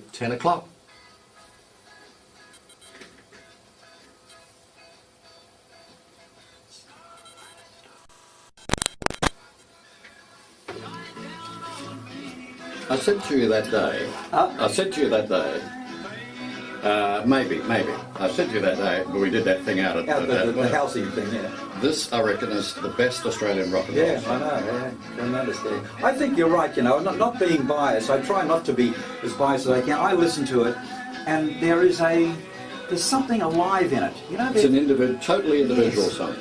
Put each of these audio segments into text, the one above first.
to 10 o'clock. I said to you that day, maybe. I said to you that day, but we did that thing out at the housing thing, yeah. This, I reckon, is the best Australian rock and roll. Yeah, I know, yeah. Tremendous there. I think you're right, you know, not being biased. I try not to be as biased as I can. I listen to it, and there's something alive in it. You know, it's an totally individual song.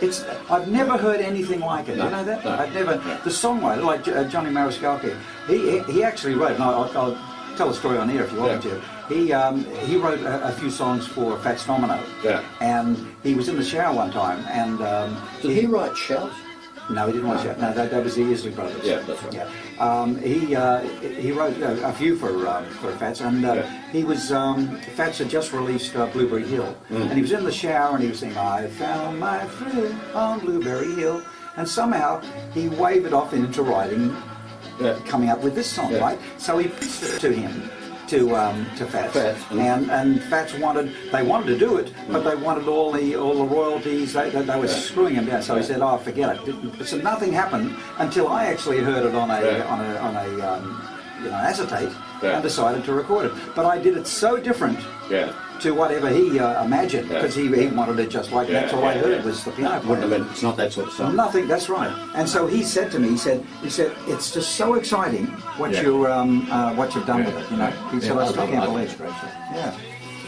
I've never heard anything like it. No, you know that? No, I've never. No. The songwriter, like Johnny Mariscalco, he actually wrote. And I'll tell a story on here if you want me to. He wrote a few songs for Fats Domino. Yeah. And he was in the shower one time, and did he write Shout? No, he didn't write Shout. No, that was the Isley Brothers. Yeah, that's right. Yeah. He wrote a few for Fats, and he was Fats had just released Blueberry Hill, and he was in the shower and he was saying, "I found my thrill on Blueberry Hill," and somehow he wavered off into writing, coming up with this song, right? So he pitched it to him. To Fats, and Fats wanted to do it, but they wanted all the royalties. They were screwing him down. So he said, "Oh, forget it." So nothing happened until I actually heard it on a acetate and decided to record it. But I did it so different to whatever he imagined, because he wanted it just like that's all I heard was the piano player. It's not that sort of song. Nothing. That's right. And so he said to me, he said, "It's just so exciting what you've done with it." You know, he said, "I can't believe it." Yeah.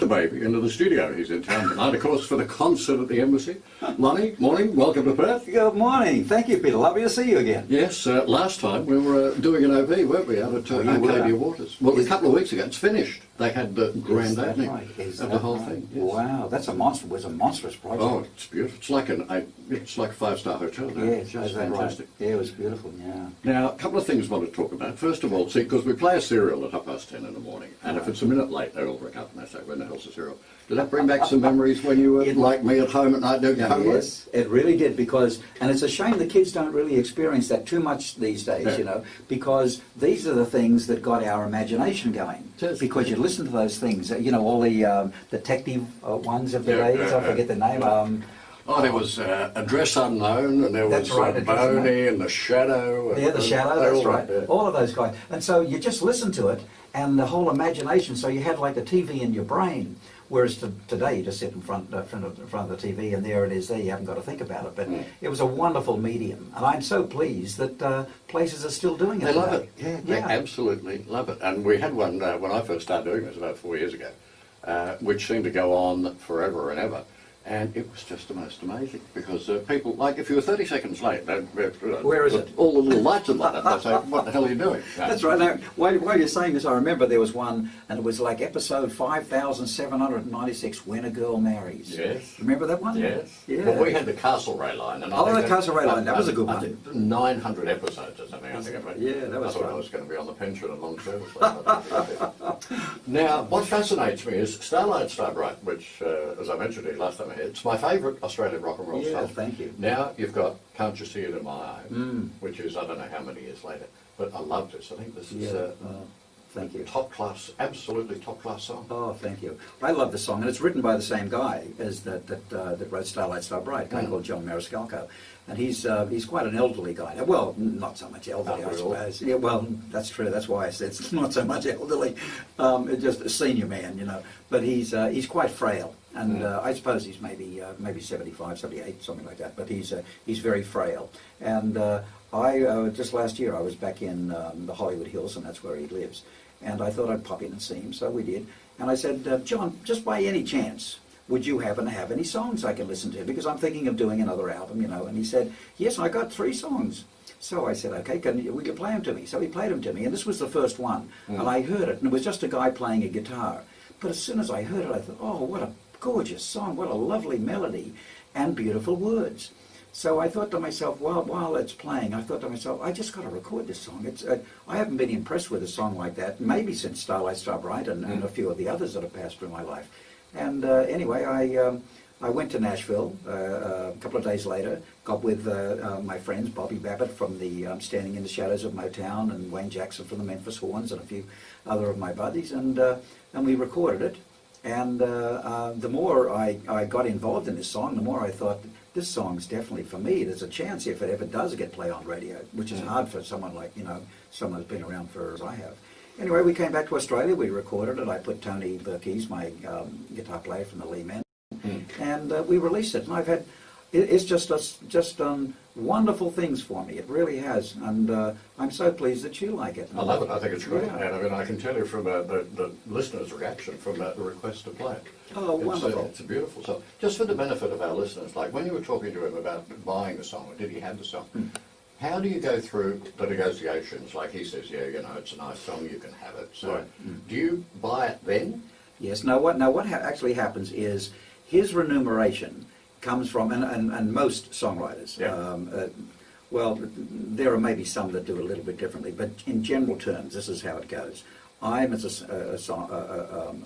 The baby into the studio. He's in town tonight, of course, for the concert at the Embassy. Lonnie, morning. Welcome to Perth. Good morning. Thank you, Peter. Lovely to see you again. Yes. Last time we were doing an OV, weren't we, out at Arcadia Waters? Well, a couple of weeks ago. It's finished. They had the grand opening of the whole thing. Yes. Wow, that's a monstrous project. Oh, it's beautiful. It's like a five-star hotel. Yes, just fantastic. Right? Yeah, it was beautiful. Yeah. Now, a couple of things I want to talk about. First of all, see, because we play a serial at 10:30 in the morning, and if it's a minute late, they all ring up and they say, "When the hell's the serial?" Did that bring back some memories when you were like me at home at night doing your homework? Yes, it really did, and it's a shame the kids don't really experience that too much these days, you know, because these are the things that got our imagination going. Because you listen to those things, you know, all the detective ones of the days, I forget the name. There was Address Unknown, and there was Boney and The Shadow. The Shadow, that's right. Yeah. All of those guys. And so you just listen to it, and the whole imagination, so you had like the TV in your brain. Whereas today you just sit in front of the TV and there it is there, you haven't got to think about it. But it was a wonderful medium, and I'm so pleased that places are still doing it. They love it. Yeah, they absolutely love it. And we had one when I first started doing this about 4 years ago, which seemed to go on forever and ever. And it was just the most amazing, because people, like if you were 30 seconds late, where is it? All the little lights would light up. They'd say, "What the hell are you doing?" That's right. Now, while you're saying this, I remember there was one, and it was like episode 5796, When a Girl Marries. Yes. Remember that one? Yes. Yeah. Well, we had the Castlereagh line. And the Castlereagh line, that was a good one. 900 episodes or something, I think. That was I thought I was going to be on the pension and long service. Now, what fascinates me is Starlight Starbright, which, as I mentioned to you last time, it's my favourite Australian rock and roll stuff. Yeah, thank you. Now you've got Can't You See It in My Eye, which is, I don't know how many years later, but I love this. I think this is thank you. Top class, absolutely top class song. Oh, thank you. I love the song, and it's written by the same guy as that wrote Starlight Starbright, a guy called John Mariscalco. And he's quite an elderly guy. Well, not so much elderly, I suppose. Yeah, well, that's true. That's why I said it's not so much elderly. Just a senior man, you know. But he's quite frail, and I suppose he's maybe 75, 78, something like that. But he's very frail. And I just last year I was back in the Hollywood Hills, and that's where he lives. And I thought I'd pop in and see him, so we did. And I said, "John, just by any chance, would you happen to have any songs I can listen to? Because I'm thinking of doing another album, you know." And he said, "Yes, I got 3 songs." So I said, "Okay, we can play them to me." So he played them to me, and this was the first one. And I heard it, and it was just a guy playing a guitar. But as soon as I heard it, I thought, "Oh, what a gorgeous song, what a lovely melody and beautiful words." So I thought to myself, while it's playing, I thought to myself, I just got to record this song. I haven't been impressed with a song like that, maybe since Starlight Starbright and a few of the others that have passed through my life. And anyway, I went to Nashville a couple of days later, got with my friends, Bobby Babbitt from the Standing in the Shadows of Motown, and Wayne Jackson from the Memphis Horns, and a few other of my buddies, and we recorded it. And the more I got involved in this song, the more I thought, this song's definitely for me. There's a chance if it ever does get played on radio, which is hard for someone like, someone who's been around for as I have. Anyway, we came back to Australia, we recorded it. I put Tony Burkees, my guitar player from the Lee Men, and we released it. And I've had, it's just done wonderful things for me. It really has, and I'm so pleased that you like it. I love it. I think it's great. Yeah. And I mean, I can tell you from the listeners' reaction from the request to play it. Oh, wonderful. It's a beautiful song. Just for the benefit of our listeners, like when you were talking to him about buying the song, or did he have the song? How do you go through the negotiations? Like he says, yeah, it's a nice song, you can have it. So do you buy it then? Yes. Now what actually happens is his remuneration comes from, and most songwriters, well, there are maybe some that do it a little bit differently, but in general terms, this is how it goes. I'm as a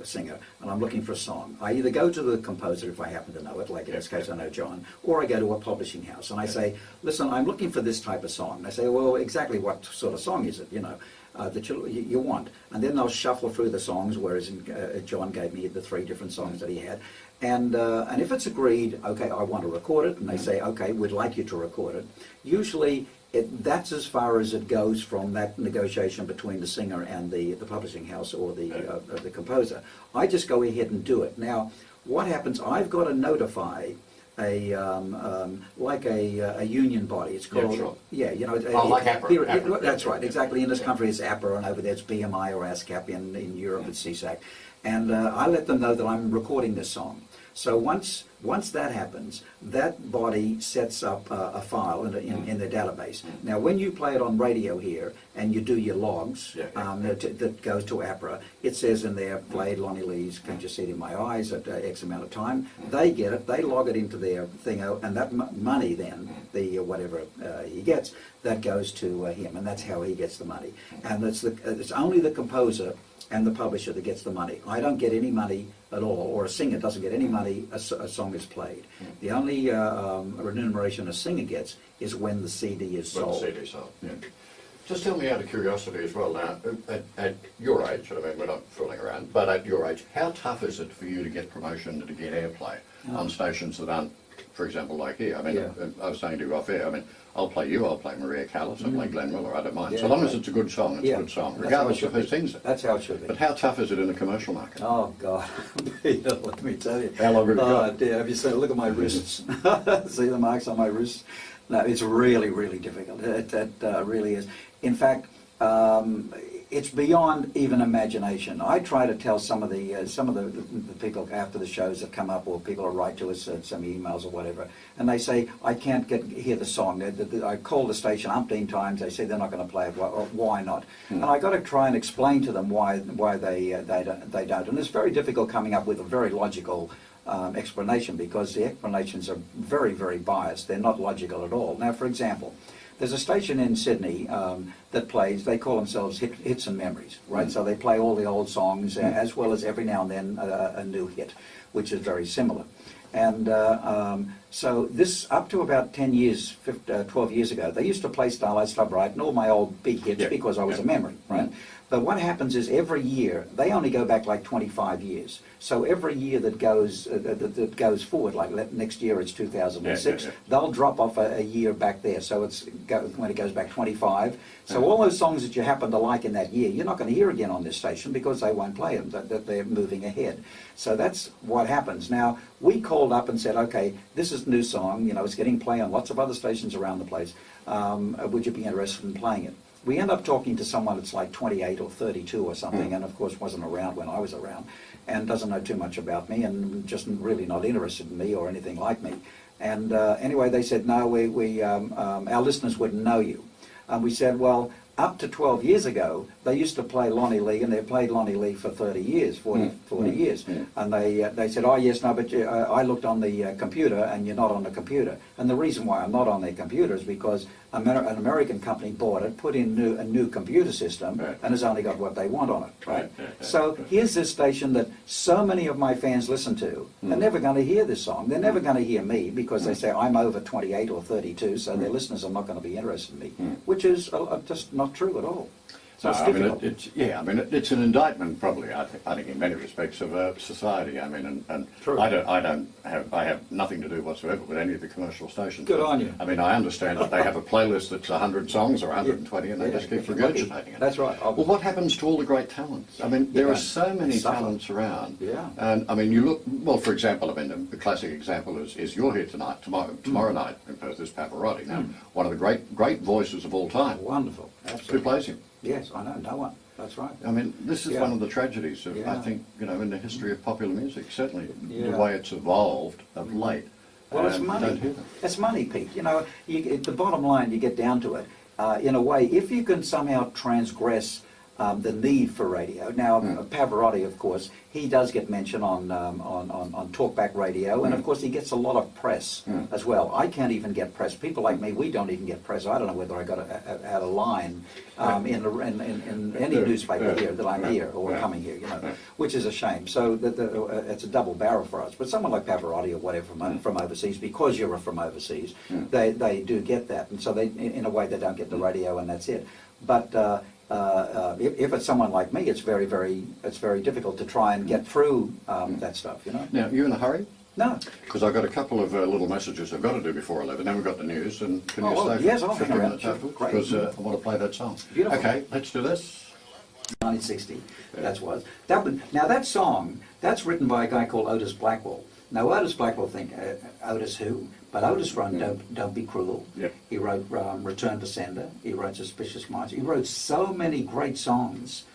singer, and I'm looking for a song. I either go to the composer if I happen to know it, like in this case I know John, or I go to a publishing house and I say, listen, I'm looking for this type of song. And they say, well, exactly what sort of song is it, that you want? And then they'll shuffle through the songs, whereas John gave me the 3 different songs that he had. And if it's agreed, okay, I want to record it, and they say, okay, we'd like you to record it. Usually, that's as far as it goes from that negotiation between the singer and the publishing house or the composer. I just go ahead and do it. Now, what happens? I've got to notify a union body. It's called like APRA. APRA. That's right, exactly. In this country, it's APRA, and over there it's BMI or ASCAP. In Europe, it's CSAC. And I let them know that I'm recording this song. So once that happens, that body sets up a file in their database. Now, when you play it on radio here and you do your logs that goes to APRA, it says in there, played Lonnie Lee's Can't You See It in My Eyes at X amount of time. They get it, they log it into their thing, and that money then, the whatever he gets, that goes to him, and that's how he gets the money. And it's only the composer and the publisher that gets the money. I don't get any money at all, or a singer doesn't get any money a song is played. The only remuneration a singer gets is when the CD is sold. When the CD is sold, Just tell me out of curiosity as well now, at your age, I mean, we're not fooling around, but at your age, how tough is it for you to get promotion and to get airplay on stations that aren't, for example, like here? I mean, I was saying to you off air, I mean, I'll play you, I'll play Maria Callas, I'll play Glenn Miller, I don't mind. So long as it's a good song, it's a good song, regardless of who sings it. That's how it should be. But how tough is it in the commercial market? Oh, God. Let me tell you. How long have you got? Dear, have you seen, look at my wrists. See the marks on my wrists? No, it's really, really difficult. It really is. In fact, it's beyond even imagination. I try to tell some of the people after the shows that come up, or people who write to us, send me emails or whatever, and they say, I can't hear the song. I call the station umpteen times. They say they're not going to play it. Why not? And I got to try and explain to them why they don't. And it's very difficult coming up with a very logical explanation, because the explanations are very, very biased. They're not logical at all. Now, for example, there's a station in Sydney that plays, they call themselves Hits and Memories, right? So they play all the old songs as well as every now and then a new hit, which is very similar. And so this, up to about 10 years, 12 years ago, they used to play Starlight Star Bright and all my old big hits because I was a memory, right? But what happens is every year, they only go back like 25 years. So every year that goes forward, like next year it's 2006, they'll drop off a year back there. So when it goes back 25. So all those songs that you happen to like in that year, you're not going to hear again on this station because they won't play them, that they're moving ahead. So that's what happens. Now, we called up and said, okay, this is a new song, it's getting play on lots of other stations around the place. Would you be interested in playing it? We end up talking to someone that's like 28 or 32 or something, and of course wasn't around when I was around, and doesn't know too much about me, and just really not interested in me or anything like me. And anyway, they said, no, our listeners wouldn't know you. And we said, well, up to 12 years ago, they used to play Lonnie Lee, and they played Lonnie Lee for 30 years, 40 years. And they said, oh, yes, no, but I looked on the computer, and you're not on the computer. And the reason why I'm not on their computer is because an American company bought it, put in a new computer system, Right. and has only got what they want on it. Right. Right. So here's this station that so many of my fans listen to. They're never going to hear this song. They're never going to hear me because they say I'm over 28 or 32, so their listeners are not going to be interested in me, which is just not true at all. So it's difficult. It's an indictment, probably. I think in many respects of society. I mean, and True. I have nothing to do whatsoever with any of the commercial stations. Good on you. I mean, I understand that they have a playlist that's 100 songs or 120, and they just keep regurgitating it. That's right. Well, what happens to all the great talents? I mean, there are so many talents around. Yeah. And I mean, you look. Well, for example, I mean, the classic example is You're Here Tonight. Tomorrow night in Perth is Pavarotti. Now, one of the great voices of all time. Wonderful. Absolutely. Who plays him? Yes, I know. No one. That's right. I mean, this is Yeah. one of the tragedies of, I Yeah. think, in the history of popular music, certainly Yeah. the way it's evolved of late. Well, it's you money. don't hear them. It's money, Pete. The bottom line, you get down to it. In a way, if you can somehow transgress the need for radio. Now, Pavarotti, of course, he does get mentioned on talkback radio, and of course he gets a lot of press as well. I can't even get press. People like me, we don't even get press. I don't know whether I had a line in any newspaper here that I'm here or coming here, which is a shame. So it's a double barrel for us. But someone like Pavarotti or whatever from overseas, because you're from overseas, they do get that, and so they, in a way, they don't get the radio, and that's it. But if it's someone like me, it's very difficult to try and get through that stuff, Now, you in a hurry? No. Because I've got a couple of little messages I've got to do before 11. Then we've got the news, and can you stay yes, for I'll hang 15 around. minutes Sure. afterwards? Great. Because I want to play that song. Beautiful. Okay, let's do this. 1960, now that song, that's written by a guy called Otis Blackwell. Now Otis Blackwell Otis who? But Otis wrote Don't Be Cruel. Yep. He wrote Return to Sender. He wrote Suspicious Minds. He wrote so many great songs,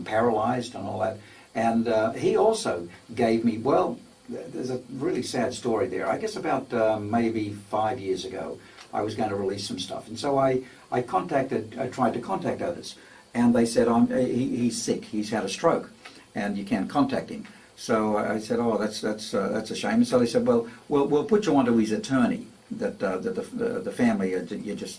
Paralyzed and all that. And he also gave me, there's a really sad story there. I guess about maybe 5 years ago, I was going to release some stuff. And so I tried to contact Otis. And they said, he's sick, he's had a stroke, and you can't contact him. So I said, that's a shame. And so they said, we'll put you onto his attorney. That the family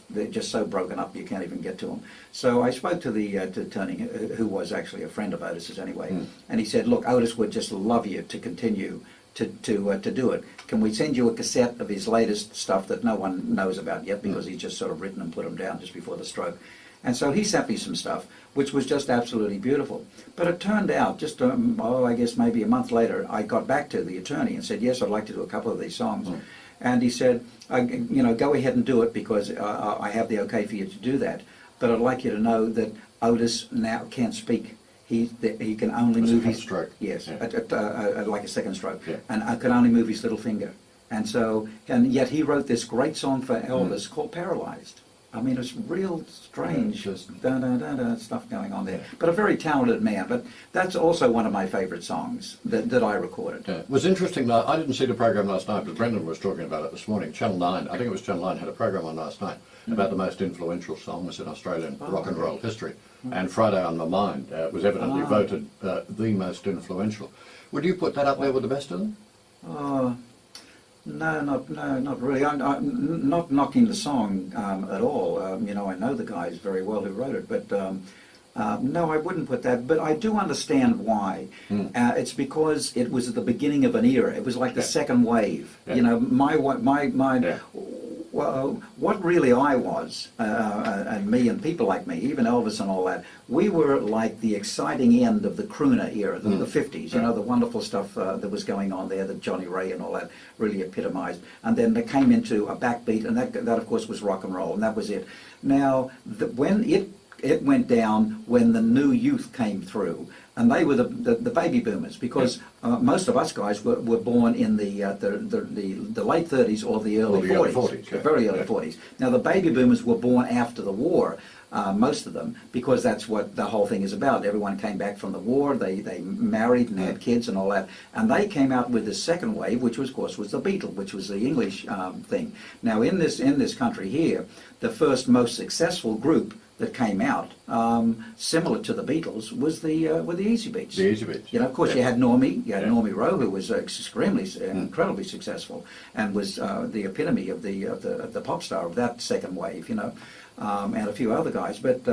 they're just so broken up you can't even get to them. So I spoke to the attorney, who was actually a friend of Otis's anyway, and he said, look, Otis would just love you to continue to do it. Can we send you a cassette of his latest stuff that no one knows about yet because he's just sort of written and put them down just before the stroke? And so he sent me some stuff, which was just absolutely beautiful. But it turned out, just, I guess maybe a month later, I got back to the attorney and said, yes, I'd like to do a couple of these songs. And he said, go ahead and do it because I have the okay for you to do that. But I'd like you to know that Otis now can't speak. He can only move his stroke. Yes, Yeah. like a second stroke. Yeah. And I can only move his little finger. And yet he wrote this great song for Elvis called Paralyzed. I mean, it's real strange stuff going on there. But a very talented man. But that's also one of my favourite songs that I recorded. Yeah. It was interesting. I didn't see the program last night, but Brendan was talking about it this morning. Channel 9, I think it was Channel 9, had a program on last night about the most influential songs in Australian rock and roll history. And Friday on My Mind was evidently voted the most influential. Would you put that up there with the best of them? No, not really. I'm not knocking the song at all. I know the guys very well who wrote it, but no, I wouldn't put that. But I do understand why. It's because it was at the beginning of an era. It was like the second wave. Yeah. What really I was, and me and people like me, even Elvis and all that, we were like the exciting end of the crooner era, the 50s, the wonderful stuff that was going on there, that Johnny Ray and all that really epitomized. And then they came into a backbeat, and that of course was rock and roll, and that was it. Now, when it went down when the new youth came through, and they were the baby boomers, because most of us guys were born in the late 30s or the early 40s, the very early 40s. Now the baby boomers were born after the war, most of them, because that's what the whole thing is about. Everyone came back from the war, they married and had kids and all that, and they came out with the second wave, which was, of course, was the Beatles, which was the English thing. Now in this country here, the first most successful group that came out, similar to the Beatles, were the Easy Beats. The Easy Beats. You know, of course, Yeah. you had Normie, Yeah. Normie Rowe, who was incredibly successful, and was the epitome of the pop star of that second wave. You know, and a few other guys. But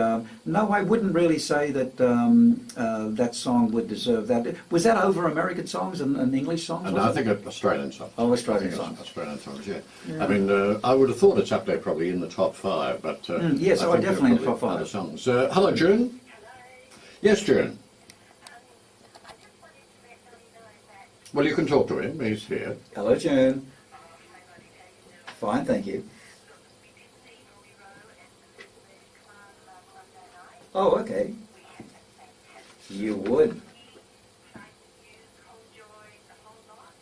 no, I wouldn't really say that that song would deserve that. Was that over American songs and English songs? And was I it? think Australian songs. Oh, Australian I think songs. Australian songs, yeah. Yeah. I mean, I would have thought it's up there probably in the top 5, but yes, I think definitely in the there are top probably 5. other songs. Hello, June. Yes, June. Well, you can talk to him. He's here. Hello, June. Fine, thank you. Oh, okay. You would.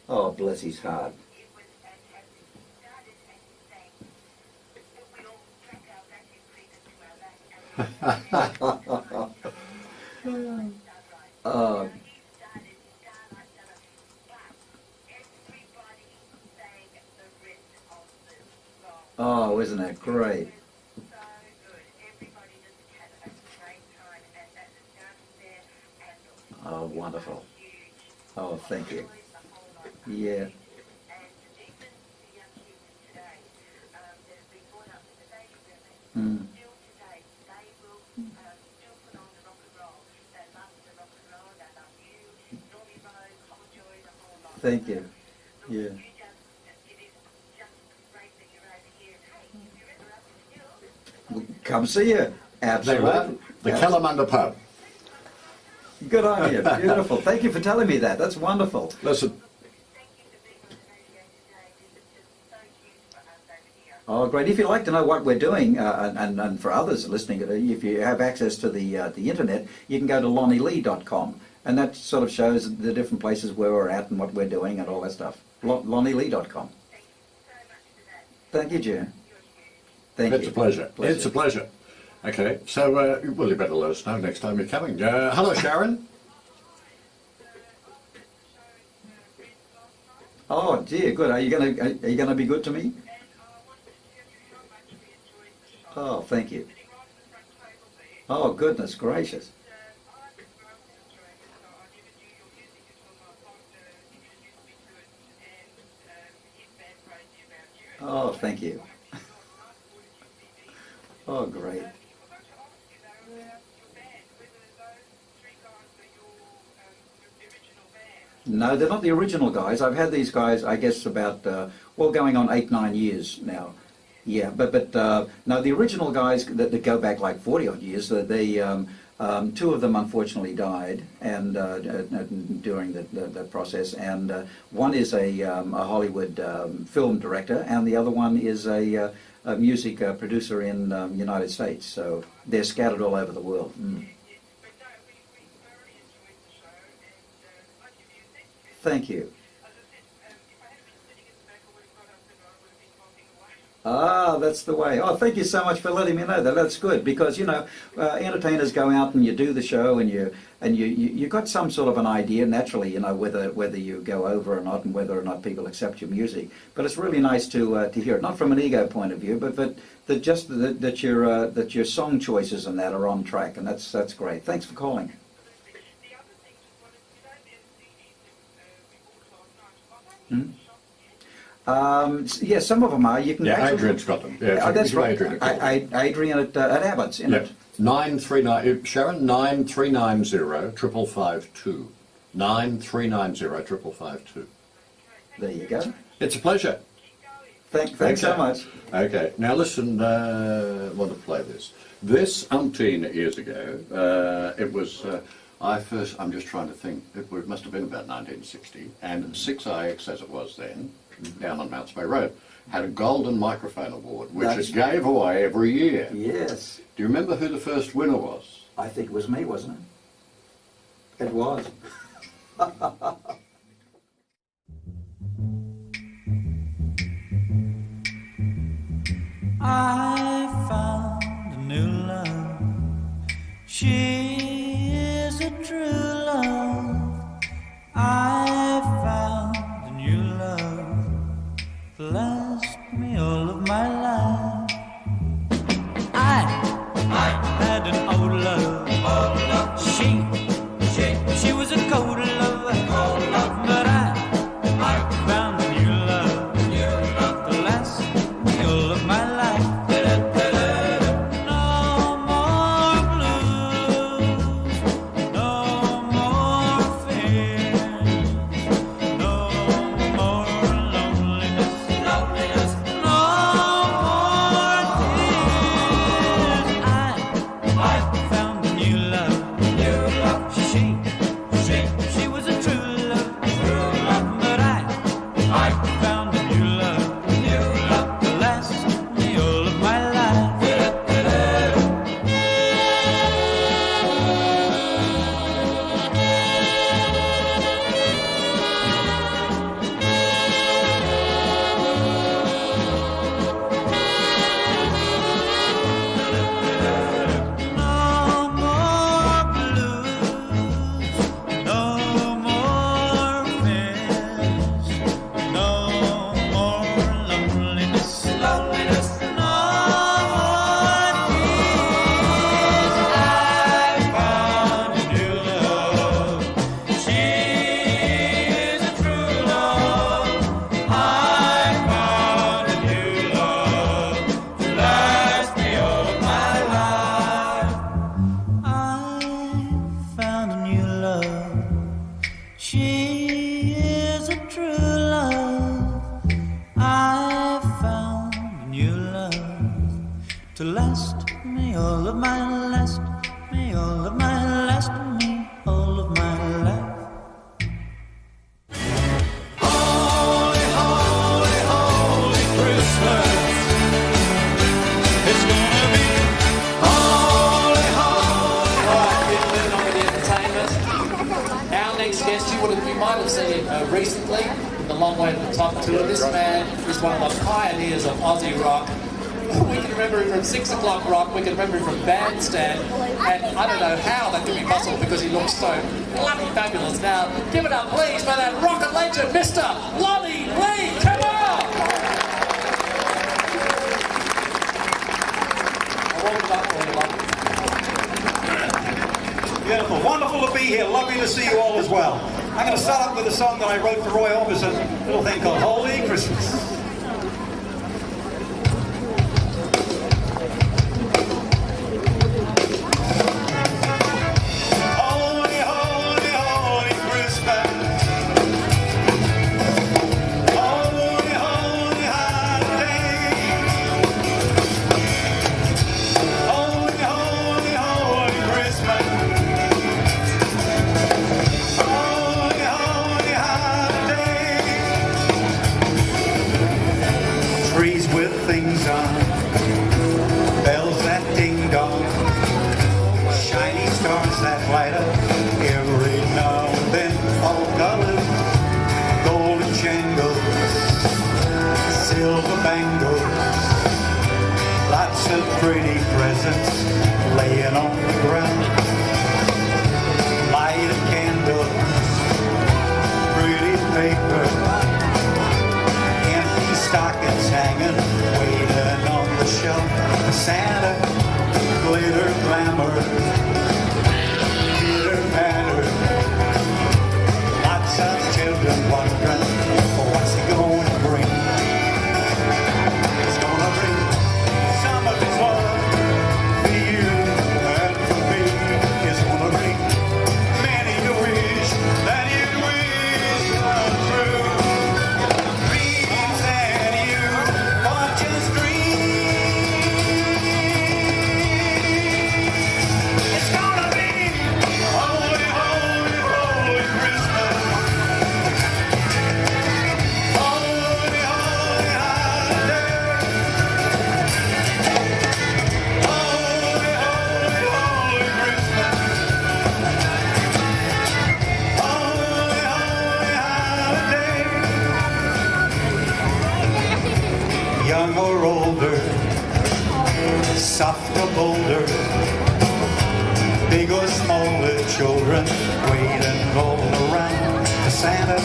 Oh, bless his heart. Oh, oh, isn't that great? Oh, wonderful. Oh, thank you. Yeah. Mm. Thank you. Yeah. Come see you. There Absolutely. you are. The Kalamunda Pub. Good on you. Beautiful. Thank you for telling me that. That's wonderful. Listen, Oh, great. If you'd like to know what we're doing, and for others listening, if you have access to the internet, you can go to lonnielee.com, and that sort of shows the different places where we're at and what we're doing and all that stuff. lonnielee.com. Thank you, June. Thank it's you. a pleasure. It's a pleasure. Okay, so, well, you better let us know next time you're coming. Hello, Sharon. Oh, dear, good. Are you gonna be good to me? Oh, thank you. Oh, goodness gracious. Oh, thank you. Oh, great. No, they're not the original guys. I've had these guys, I guess, about, going on 8-9 years now. Yeah, but no, the original guys that go back like 40-odd years, two of them unfortunately died and during the process, and one is a Hollywood film director, and the other one is a music producer in the United States. So they're scattered all over the world. Mm. Thank you. Ah, that's the way. Oh, thank you so much for letting me know that. That's good because entertainers go out and you do the show and you got some sort of an idea naturally, whether you go over or not and whether or not people accept your music. But it's really nice to hear it, not from an ego point of view, but that your song choices and that are on track, and that's great. Thanks for calling. Hmm? Yeah, some of them are. You can actually, Adrian's got them. Yeah, that's right. Adrian, Adrian at Abbott's, isn't it? 939 Sharon 9390 5552. 9390 5552. There you go. It's a pleasure. Thanks so much. Okay, now listen. I want to play this. This umpteen years ago. It was. I'm just trying to think. It must have been about 1960, and 6IX, as it was then, down on Mounts Bay Road, had a golden microphone award, which it gave away every year. Yes. Do you remember who the first winner was? I think it was me, wasn't it? It was. I found a new love. She is a true love. I found a new love. Last me all of my life. I all of my last, me all of my last, me all of my life. Holy, holy, holy Christmas. It's gonna be holy, holy. Right, we're moving on with the entertainment. Our next guest, you might have seen him recently, the Long Way to the Top tour. This man is one of the pioneers of Aussie rock. We can remember him from 6 o'clock rock, we can remember him from Bandstand, and I don't know how that could be possible because he looks so bloody fabulous. Now, give it up please for that rocket legend, Mr. Lonnie Lee, come on! I warmed it up for you, Lonnie. Beautiful. Wonderful to be here. Lovely to see you all as well. I'm going to start off with a song that I wrote for Roy Orbison, a little thing called Holy Christmas. Holy, holy, holy Christmas. Holy, holy holiday. Holy, holy, holy Christmas. Holy, holy holiday. Trees with things on, bells that ding dong, shiny stars that light up every now and then, all colored, golden jangles, silver bangles, lots of pretty presents laying on the ground, lighted candles, pretty paper, empty stockings hanging, waiting on the shelf. Santa, glitter, glamour, pitter patter. Lots of children wondering what's he gonna bring. He's gonna bring some of his love for you and for me. He's gonna bring many a wish that you'd wish come true. Dreams that you want just dream. It's gonna be holy, holy, holy Christmas. Holy, holy holiday. Holy, holy, holy Christmas. Holy, holy holiday. Young or older, soft or bolder, big or smaller children waiting all around for Santa.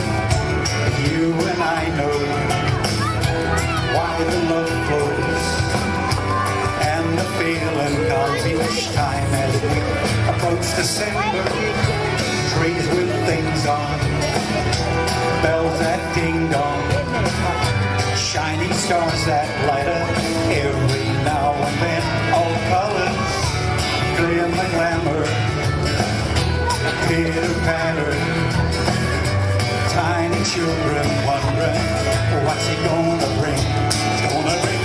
You and I know why the love flows and the feeling comes each time as we approach December. Trees with things on, bells that ding dong, shiny stars that light up every now and then, all colors, glimmer, glamour, pitter patter. Tiny children wondering what's he gonna bring. He's gonna bring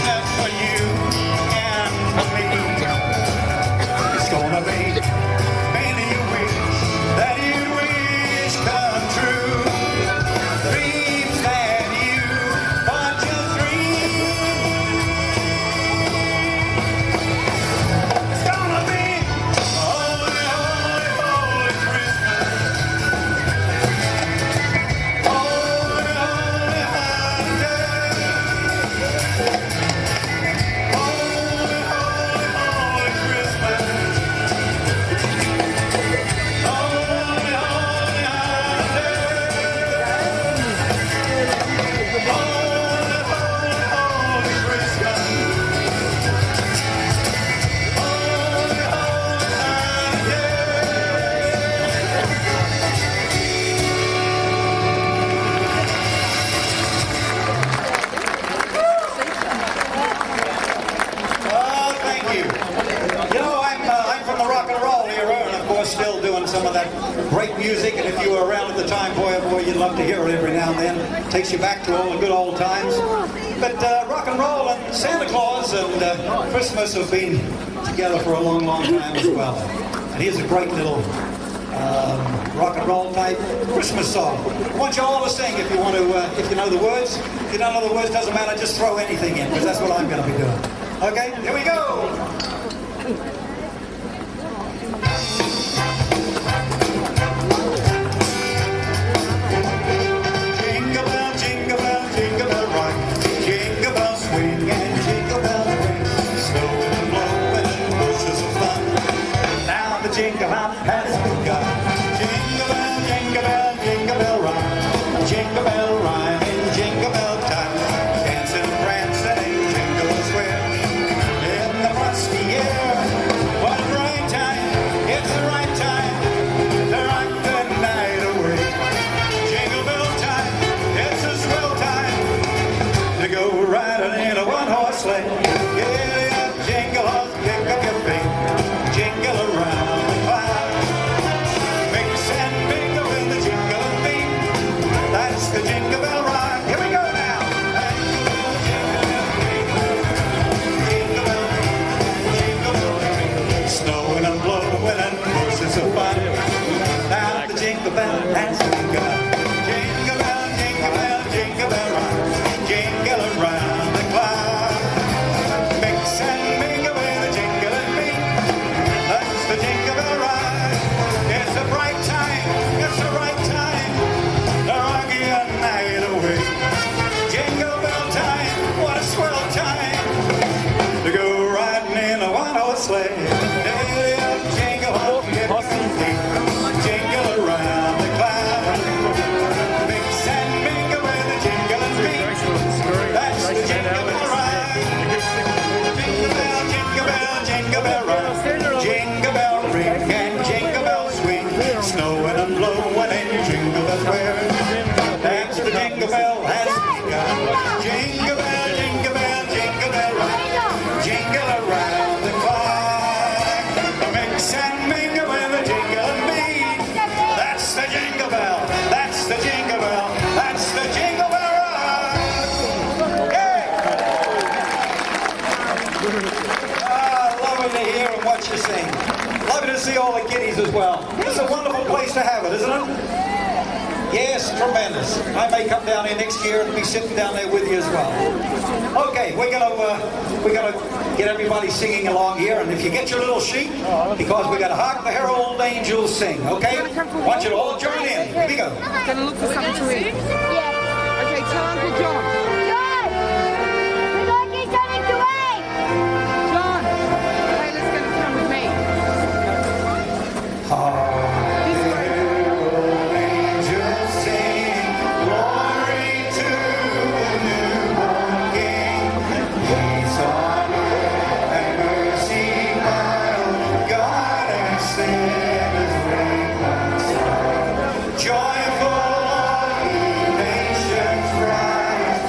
that for you and for me. It's gonna be many a wish that you wish come true. Dreams that you want to dream. It's gonna be holy, holy, holy Christmas. Holy, holy music, and if you were around at the time, boy, oh boy, you'd love to hear it every now and then. Takes you back to all the good old times. But rock and roll and Santa Claus and Christmas have been together for a long, long time as well. And here's a great little rock and roll type Christmas song. I want you all to sing if you want to, if you know the words. If you don't know the words, doesn't matter, just throw anything in, because that's what I'm going to be doing. Okay, here we go. Jingle bell, jingle bell, jingle bell rock. Jingle bell swing and jingle bell ring. Snow and blowing and bushes of fun. Now the jingle hop has begun. Jingle bell, jingle bell, jingle bell rock. Jingle bell rhyme and jingle bell time. Dancing and prancing and jingle square. In the frosty air, what a bright time. It's the right time to rock the night away. Jingle bell time, it's a swell time to go riding in a one-horse sleigh. Get up, jingle horse, pick up your feet. Jingle around the cloud. Mix and mingle with the jingle beat. That's the jingle bell ride. Here we go now. Jingle bell, jingle bell, jingle bell. Snowing and blowing and horses are fun. Now the jingle bell has begun. Jingle bell, jingle bell, jingle bell rock. Jingle around the clock. Mix and mingle with the jingle and beat. That's the jingle bell ride. It's a bright time, it's the right time to rock your night away. Jingle bell time, what a swell time to go riding in a one-horse sleigh. Hey, up, jingle up, get your feet. Jingle around the cloud. Mix and mingle with the jingle and beat. That's the jingle bell ride. Jingle bell, jingle bell rock. Jingle bell ring and jingle bell swing. Snowing and blowing and jingle bells wearing. That's the jingle bell has begun. Jingle bell, jingle bell, jingle bell rock. Jingle around the clock. Mix and mingle with the jingle and beat. That's the jingle bell. That's the jingle bell. That's the jingle bell rock. Hey! Lovely to hear and watch you sing. Lovely to see all the kiddies as well. It's a wonderful place to have it, isn't it? Yes, tremendous. I may come down here next year and be sitting down there with you as well. Okay, we're gonna get everybody singing along here, and if you get your little sheet, because we're gonna hark the herald angels sing. Okay, I want you to all join in. Here we go. Gonna look for something to eat. Yeah. Okay, tell Uncle John. John! We'd like to eat something to eat! John, Layla's gonna come with me. This way. Herald angels sing, glory to the newborn King. Peace on earth and mercy mild, God and sinners reconciled. Joyful all ye nations rise,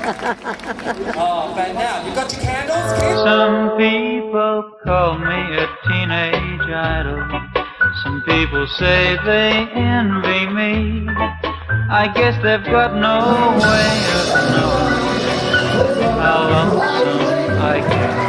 Oh, man, now, you got your candles, kid? Some people call me a teenage idol. Some people say they envy me. I guess they've got no way of knowing how lonesome I get.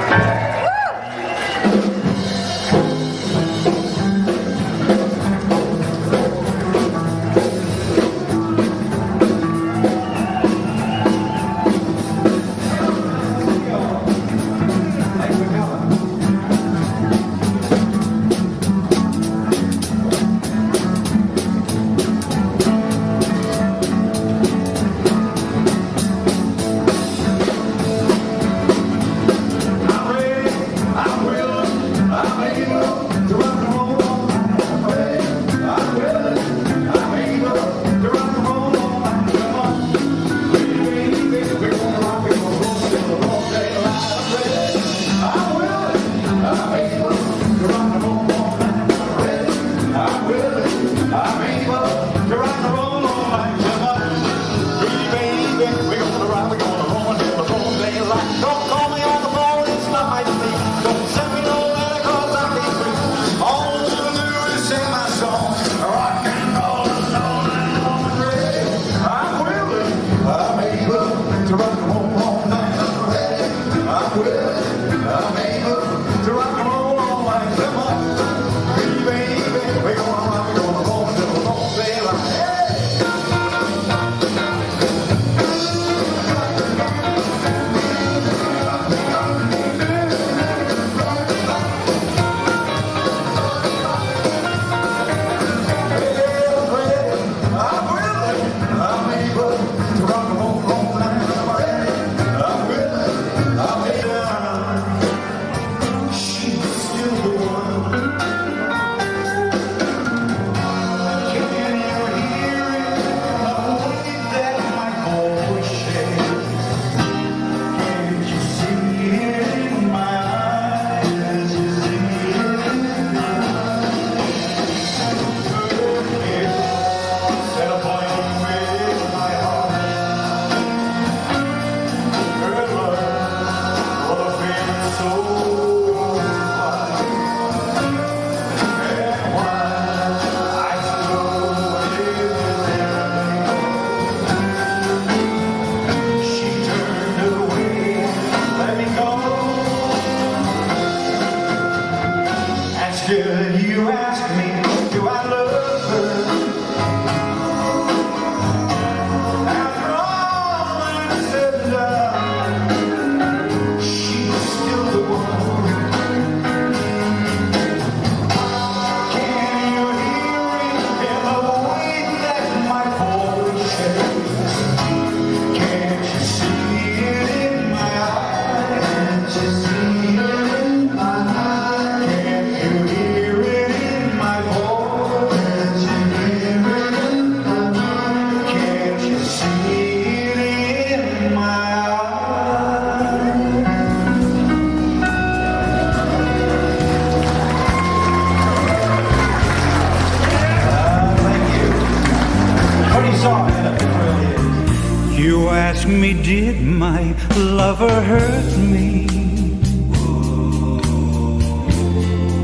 You ask me, did my lover hurt me?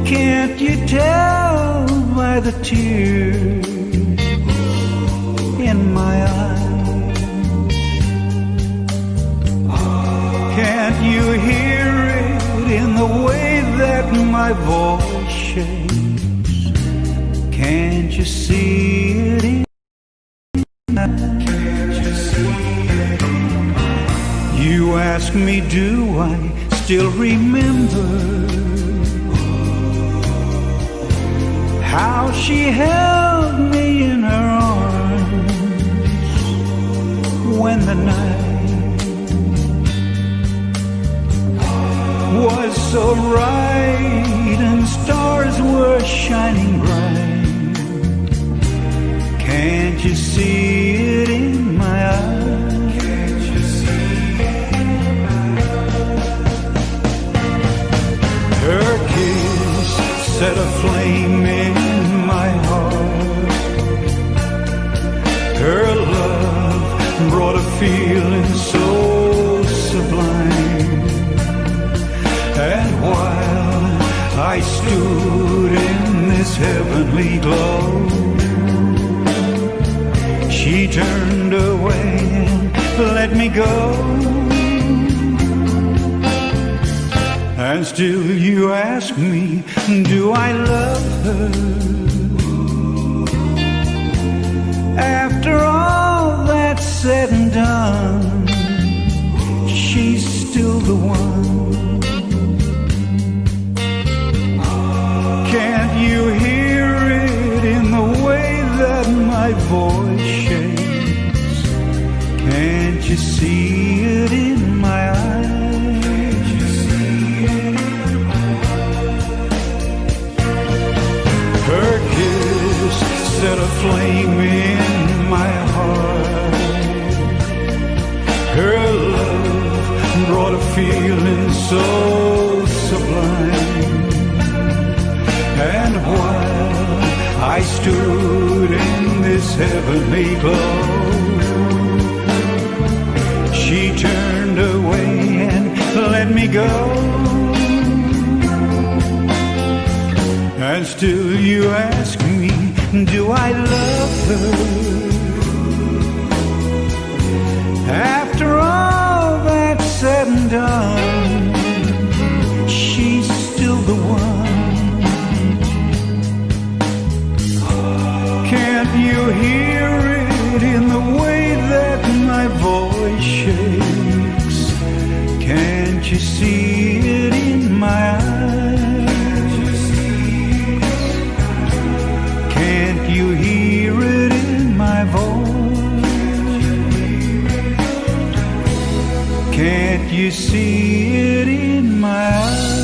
Can't you tell by the tears in my eyes? Can't you hear it in the way that my voice shakes? Can't you see it in You ask me, do I still remember how she held me in her arms when the night was so bright and stars were shining bright? Can't you see it in my eyes? Her kiss set a flame in my heart. Her love brought a feeling so I stood in this heavenly glow. She turned away and let me go. And still you ask me, do I love her? After all that's said and done, she's still the one. Can't you hear it in the way that my voice shakes? Can't you see it in my eyes? Her kiss set a flame in my heart. Her love brought a feeling so sublime. And while I stood in this heavenly glow, she turned away and let me go. And still you ask me, do I love her? After all that's said and done, she's still the one. Can't you hear it in the way that my voice shakes? Can't you see it in my eyes? Can't you hear it in my voice? Can't you see it in my eyes?